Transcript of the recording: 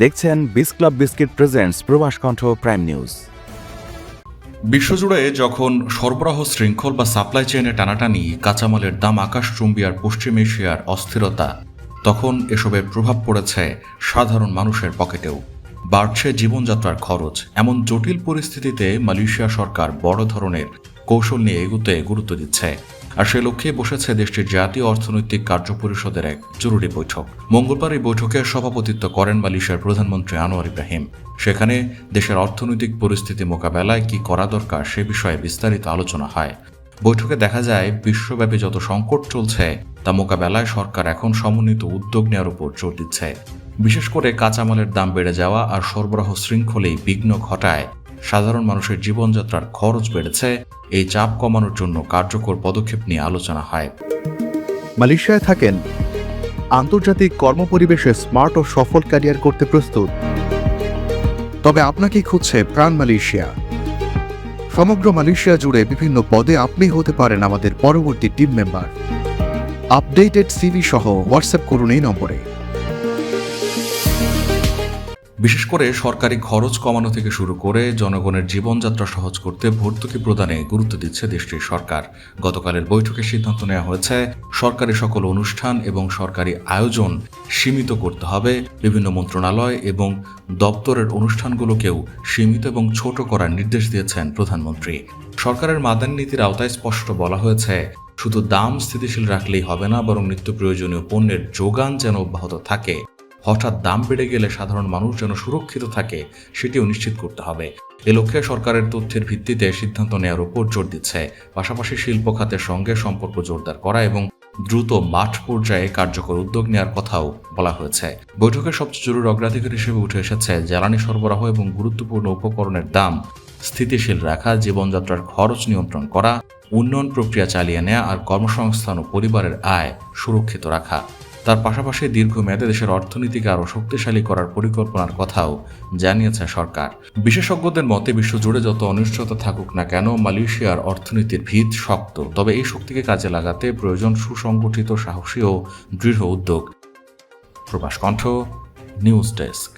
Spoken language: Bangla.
দেখছেন বিস ক্লাব বিস্কিট প্রেজেন্টস প্রবাস কণ্ঠ প্রাইম নিউজ। বিশ্বজুড়ে যখন সরবরাহ শৃঙ্খল বা সাপ্লাই চেইনে টানাটানি, কাঁচামালের দাম আকাশচুম্বী আর পশ্চিম এশিয়ার অস্থিরতা, তখন এসবের প্রভাব পড়েছে সাধারণ মানুষের পকেটেও। বাড়ছে জীবনযাত্রার খরচ। এমন জটিল পরিস্থিতিতে মালয়েশিয়া সরকার বড় ধরনের কৌশল নিয়ে এগুতে গুরুত্ব দিচ্ছে। আর সে লক্ষ্যে বসেছে দেশটির জাতীয় অর্থনৈতিক কার্যপরিষদের এক জরুরি বৈঠক। মঙ্গলবার এই বৈঠকে সভাপতিত্ব করেন মালয়েশিয়ার প্রধানমন্ত্রী আনোয়ার ইব্রাহিম। সেখানে দেশের অর্থনৈতিক পরিস্থিতি মোকাবেলায় কি করা দরকার সে বিষয়ে বিস্তারিত আলোচনা হয়। বৈঠকে দেখা যায় বিশ্বব্যাপী যত সংকট চলছে তা মোকাবেলায় সরকার এখন সমন্বিত উদ্যোগ নেওয়ার উপর জোর দিচ্ছে। বিশেষ করে কাঁচামালের দাম বেড়ে যাওয়া আর সরবরাহ শৃঙ্খলেই বিঘ্ন ঘটায় সাধারণ মানুষের জীবনযাত্রার খরচ বেড়েছে। এই চাপ কমানোর জন্য কার্যকর পদক্ষেপ নিয়ে আলোচনা হয়। মালয়েশিয়ায় থাকেন, আন্তর্জাতিক কর্মপরিবেশে স্মার্ট ও সফল ক্যারিয়ার করতে প্রস্তুত, তবে আপনাকেই খুঁজছে প্রাণ মালয়েশিয়া। সমগ্র মালয়েশিয়া জুড়ে বিভিন্ন পদে আপনি হতে পারেন আমাদের পরবর্তী টিম মেম্বার। আপডেটেড সিভি সহ হোয়াটসঅ্যাপ করুন এই নম্বরে। বিশেষ করে সরকারি খরচ কমানো থেকে শুরু করে জনগণের জীবনযাত্রা সহজ করতে ভর্তুকি প্রদানে গুরুত্ব দিচ্ছে দেশটির সরকার। গতকালের বৈঠকে সিদ্ধান্ত নেওয়া হয়েছে সরকারি সকল অনুষ্ঠান এবং সরকারি আয়োজন সীমিত করতে হবে। বিভিন্ন মন্ত্রণালয় এবং দপ্তরের অনুষ্ঠানগুলোকেও সীমিত এবং ছোট করার নির্দেশ দিয়েছেন প্রধানমন্ত্রী। সরকারের মাদানী নীতির আওতায় স্পষ্ট বলা হয়েছে শুধু দাম স্থিতিশীল রাখলেই হবে না, বরং নিত্য প্রয়োজনীয় পণ্যের যোগান যেন অব্যাহত থাকে। হঠাৎ দাম বেড়ে গেলে সাধারণ মানুষ যেন সুরক্ষিত থাকে সেটিও নিশ্চিত করতে হবে। এ লক্ষ্যে সরকারের তথ্যের ভিত্তিতে সিদ্ধান্ত নেওয়ার উপর জোর দিচ্ছে। পাশাপাশি শিল্প খাতের সঙ্গে সম্পর্ক জোরদার করা এবং দ্রুত মাঠ পর্যায়ে কার্যকর উদ্যোগ নেওয়ার কথাও বলা হয়েছে। বৈঠকের সবচেয়ে জরুরি অগ্রাধিকার হিসেবে উঠে এসেছে জ্বালানি সরবরাহ এবং গুরুত্বপূর্ণ উপকরণের দাম স্থিতিশীল রাখা, জীবনযাত্রার খরচ নিয়ন্ত্রণ করা, উন্নয়ন প্রক্রিয়া চালিয়ে নেওয়া আর কর্মসংস্থান ও পরিবারের আয় সুরক্ষিত রাখা। তার পাশাপাশি দীর্ঘমেয়াদে দেশের অর্থনীতিকে আরও শক্তিশালী করার পরিকল্পনার কথাও জানিয়েছে সরকার। বিশেষজ্ঞদের মতে বিশ্বজুড়ে যত অনিশ্চয়তা থাকুক না কেন, মালয়েশিয়ার অর্থনীতির ভিত শক্ত। তবে এই শক্তিকে কাজে লাগাতে প্রয়োজন সুসংগঠিত, সাহসী ও দৃঢ় উদ্যোগ। প্রবাস কণ্ঠ নিউজ ডেস্ক।